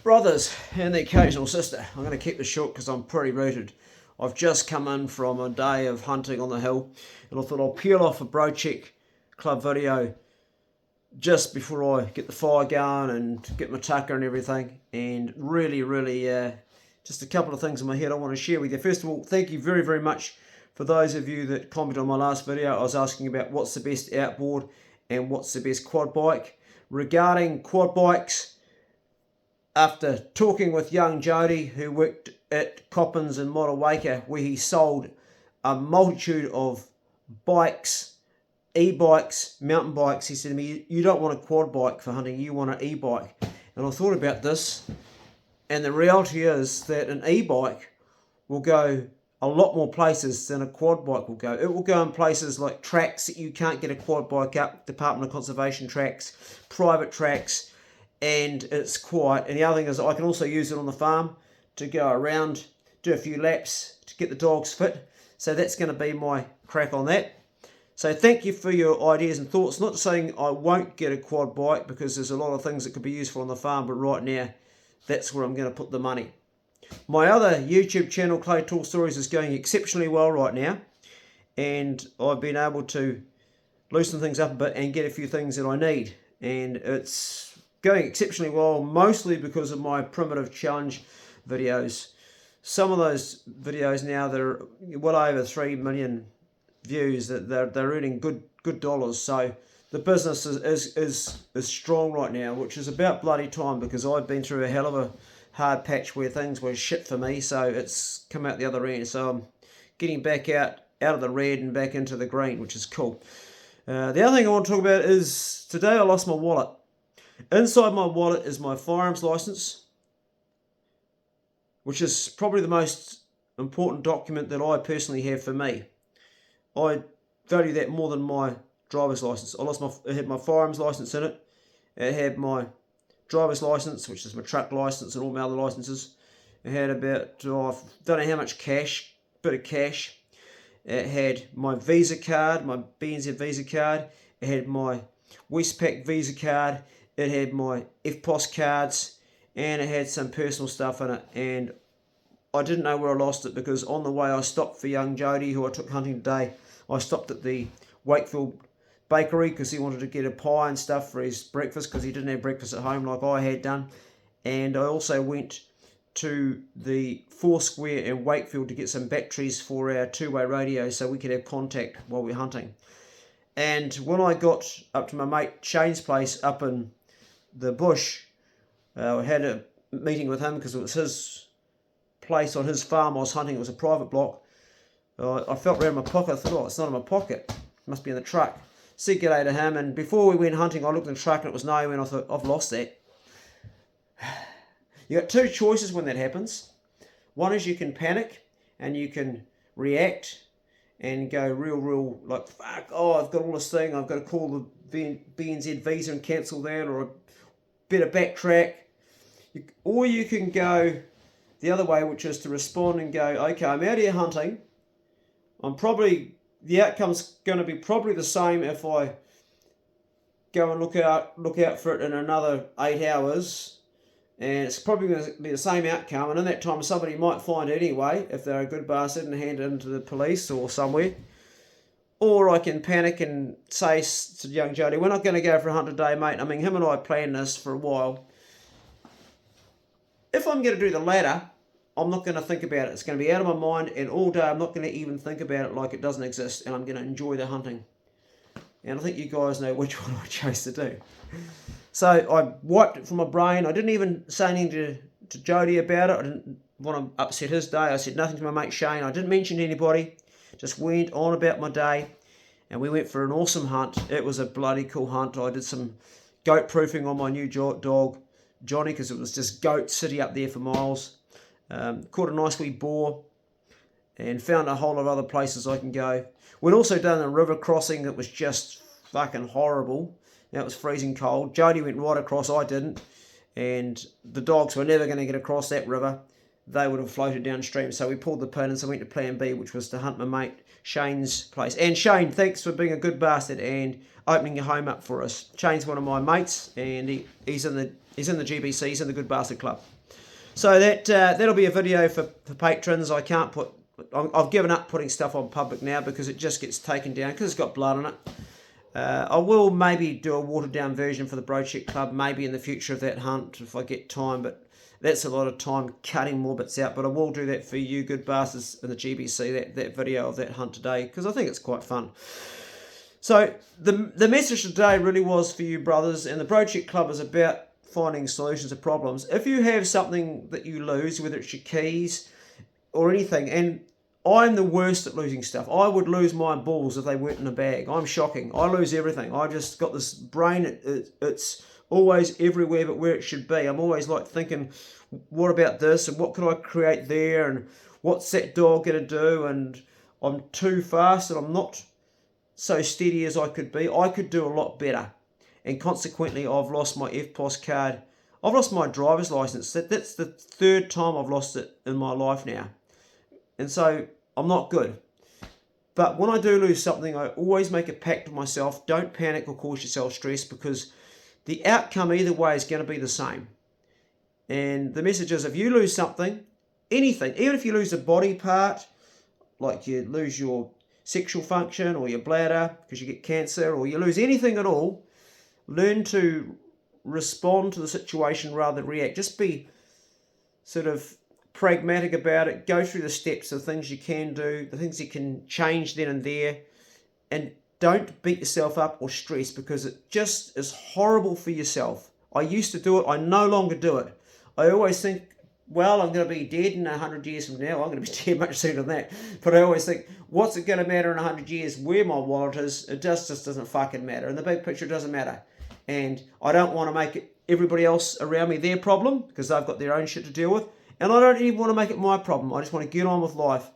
Brothers and the occasional sister. I'm going to keep this short because I'm pretty rooted. I've just come in from a day of hunting on the hill, and I thought I'll peel off a bro check club video just before I get the fire going and get my tucker and everything. And really, just a couple of things in my head I want to share with you. First of all, thank you very much for those of you that commented on my last video. I was asking about what's the best outboard and what's the best quad bike. Regarding quad bikes, after talking with young Jody, who worked at Coppins in Motueka, where he sold a multitude of bikes, e-bikes, mountain bikes, he said to me, you don't want a quad bike for hunting, you want an e-bike. And I thought about this, and the reality is that an e-bike will go a lot more places than a quad bike will go. It will go in places like tracks that you can't get a quad bike up, Department of Conservation tracks, private tracks, and it's quiet. And the other thing is I can also use it on the farm to go around, do a few laps to get the dogs fit. So that's going to be my crack on that. So thank you for your ideas and thoughts. Not saying I won't get a quad bike, because there's a lot of things that could be useful on the farm, but right now that's where I'm going to put the money. My other YouTube channel, Clay Tool Stories, is going exceptionally well right now, and I've been able to loosen things up a bit and get a few things that I need, and it's going exceptionally well, mostly because of my primitive challenge videos. Some of those videos now, they're well over 3 million views. That they're earning good dollars. So the business is strong right now, which is about bloody time, because I've been through a hell of a hard patch where things were shit for me. So it's come out the other end. So I'm getting back out of the red and back into the green, which is cool. The other thing I want to talk about is today I lost my wallet. Inside my wallet is my firearms license, which is probably the most important document that I personally have for me. I value that more than my driver's license. It had my firearms license in it. It had my driver's license, which is my truck license, and all my other licenses. It had about, I don't know how much cash, bit of cash. It had my Visa card, my BNZ Visa card. It had my Westpac Visa card. It had my FPOS cards, and it had some personal stuff in it. And I didn't know where I lost it, because on the way I stopped for young Jody, who I took hunting today. I stopped at the Wakefield bakery because he wanted to get a pie and stuff for his breakfast, because he didn't have breakfast at home like I had done. And I also went to the Foursquare in Wakefield to get some batteries for our two-way radio so we could have contact while we're hunting. And when I got up to my mate Shane's place up in the bush, I had a meeting with him because it was his place on his farm I was hunting. It was a private block. I felt around my pocket. I thought, oh, it's not in my pocket. It must be in the truck. Said g'day to him, and before we went hunting, I looked in the truck and it was nowhere, and I thought, I've lost that. You got two choices when that happens. One is you can panic and you can react and go real like, fuck, oh, I've got all this thing, I've got to call the BNZ Visa and cancel that, or I better backtrack. Or you can go the other way, which is to respond and go, okay, I'm out here hunting. The outcome's going to be probably the same if I go and look out for it in another 8 hours, and it's probably going to be the same outcome, and in that time somebody might find it anyway if they're a good bastard and hand it into the police or somewhere. Or I can panic and say to young Jody, we're not going to go for a hunt today, mate. I mean, him and I planned this for a while. If I'm going to do the latter, I'm not going to think about it. It's going to be out of my mind, and all day I'm not going to even think about it like it doesn't exist, and I'm going to enjoy the hunting. And I think you guys know which one I chose to do. So I wiped it from my brain. I didn't even say anything to Jody about it. I didn't want to upset his day. I said nothing to my mate Shane. I didn't mention to anybody. Just went on about my day, and we went for an awesome hunt. It was a bloody cool hunt. I did some goat proofing on my new dog, Johnny, because it was just goat city up there for miles. Caught a nice wee boar, and found a whole lot of other places I can go. We'd also done a river crossing that was just fucking horrible. Now it was freezing cold. Jody went right across, I didn't, and the dogs were never going to get across that river. they would have floated downstream. So we pulled the pin and so went to plan B, which was to hunt my mate Shane's place. And Shane, thanks for being a good bastard and opening your home up for us. Shane's one of my mates, and he's in the GBC, he's in the Good Bastard Club. So that'll be a video for patrons. I can't put. I've given up putting stuff on public now because it just gets taken down because it's got blood on it. I will maybe do a watered down version for the Brocheck Club, maybe in the future of that hunt if I get time, but that's a lot of time cutting more bits out. But I will do that for you good bastards in the GBC, that video of that hunt today, because I think it's quite fun. So the message today really was for you brothers, and the Brocheck Club is about finding solutions to problems. If you have something that you lose, whether it's your keys or anything, and I'm the worst at losing stuff. I would lose my balls if they weren't in a bag. I'm shocking. I lose everything. I just got this brain, it's always everywhere but where it should be. I'm always like thinking, what about this, and what could I create there, and what's that dog going to do, and I'm too fast, and I'm not so steady as I could be. I could do a lot better, and consequently I've lost my FPOS card. I've lost my driver's license. That's the third time I've lost it in my life now, and so I'm not good. But when I do lose something, I always make a pact with myself: don't panic or cause yourself stress, because the outcome either way is going to be the same. And the message is, if you lose something, anything, even if you lose a body part, like you lose your sexual function or your bladder because you get cancer, or you lose anything at all, learn to respond to the situation rather than react. Just be sort of pragmatic about it. Go through the steps of things you can do, the things you can change then and there, and don't beat yourself up or stress, because it just is horrible for yourself. I used to do it. I no longer do it. I always think, well, I'm going to be dead in 100 years from now. I'm going to be dead much sooner than that. But I always think, what's it going to matter in 100 years where my wallet is? It just doesn't fucking matter. In the big picture, it doesn't matter. And I don't want to make it everybody else around me their problem, because they've got their own shit to deal with. And I don't even want to make it my problem. I just want to get on with life.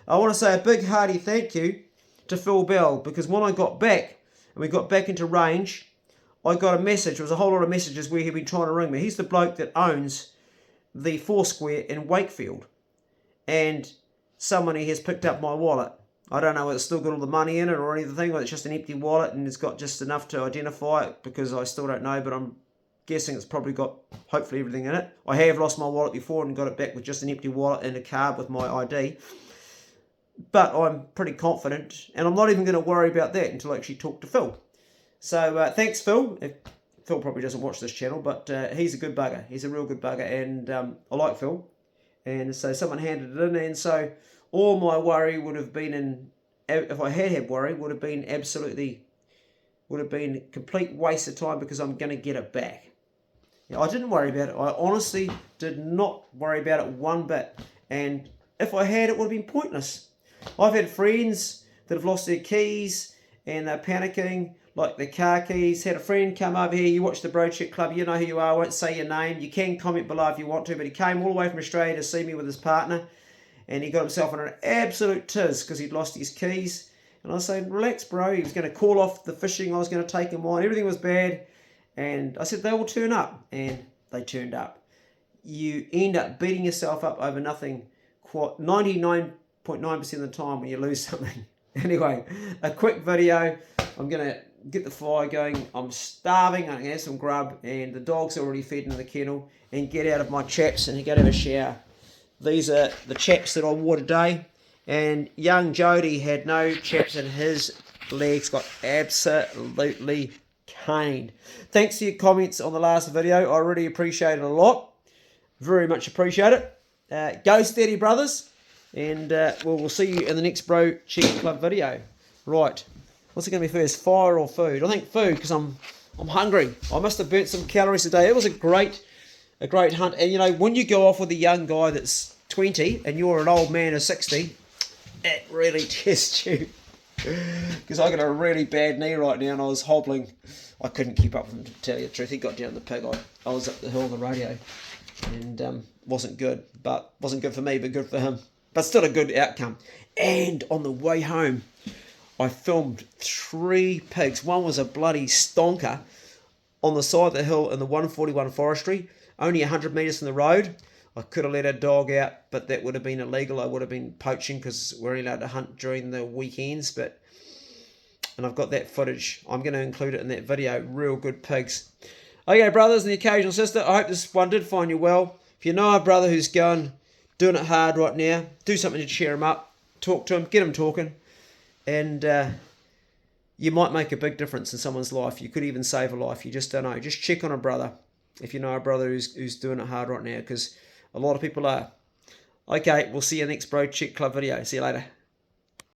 I want to say a big hearty thank you to Phil Bell, because when I got back, and we got back into range, I got a message. There was a whole lot of messages where he'd been trying to ring me. He's the bloke that owns the Foursquare in Wakefield. And somebody has picked up my wallet. I don't know whether it's still got all the money in it or anything, whether it's just an empty wallet and it's got just enough to identify it, because I still don't know, but I'm guessing it's probably got hopefully everything in it. I have lost my wallet before and got it back with just an empty wallet and a card with my ID. But I'm pretty confident, and I'm not even going to worry about that until I actually talk to Phil. So thanks, Phil. Phil probably doesn't watch this channel, but he's a good bugger. He's a real good bugger, and I like Phil. And so someone handed it in, and so all my worry would have been if I had worry, would have been complete waste of time, because I'm going to get it back. I didn't worry about it. I honestly did not worry about it one bit. And if I had, it would have been pointless. I've had friends that have lost their keys and they're panicking, like their car keys. Had a friend come over here. You watch the Brocheck Club, you know who you are. I won't say your name. You can comment below if you want to, but he came all the way from Australia to see me with his partner, and he got himself in an absolute tiz because he'd lost his keys. And I said, relax, bro. He was going to call off the fishing I was going to take him on. Everything was bad. And I said, they will turn up. And they turned up. You end up beating yourself up over nothing 99.9% of the time when you lose something. Anyway, a quick video. I'm going to get the fire going. I'm starving. I'm going to have some grub. And the dog's already fed in the kennel. And get out of my chaps and go to have a shower. These are the chaps that I wore today. And young Jody had no chaps in his legs. Got absolutely caned. Thanks for your comments on the last video. I really appreciate it a lot. Very much appreciate it. Go steady, brothers. And we'll see you in the next Brocheck Club video. Right. What's it going to be first? Fire or food? I think food, because I'm hungry. I must have burnt some calories today. It was a great hunt. And you know, when you go off with a young guy that's 20 and you're an old man of 60, it really tests you. Because I got a really bad knee right now and I was hobbling. I couldn't keep up with him, to tell you the truth. He got down the pig. I was up the hill on the radio, and wasn't good. But wasn't good for me, but good for him. But still a good outcome. And on the way home, I filmed 3 pigs. One was a bloody stonker on the side of the hill in the 141 forestry, only 100 metres from the road. I could have let a dog out, but that would have been illegal. I would have been poaching because we're only allowed to hunt during the weekends. And I've got that footage. I'm going to include it in that video. Real good pigs. Okay, brothers and the occasional sister, I hope this one did find you well. If you know a brother who's doing it hard right now, do something to cheer him up. Talk to him, get him talking, and you might make a big difference in someone's life. You could even save a life. You just don't know. Just check on a brother if you know a brother who's doing it hard right now, because a lot of people are. Okay, we'll see you next Bro Check Club video. See you later.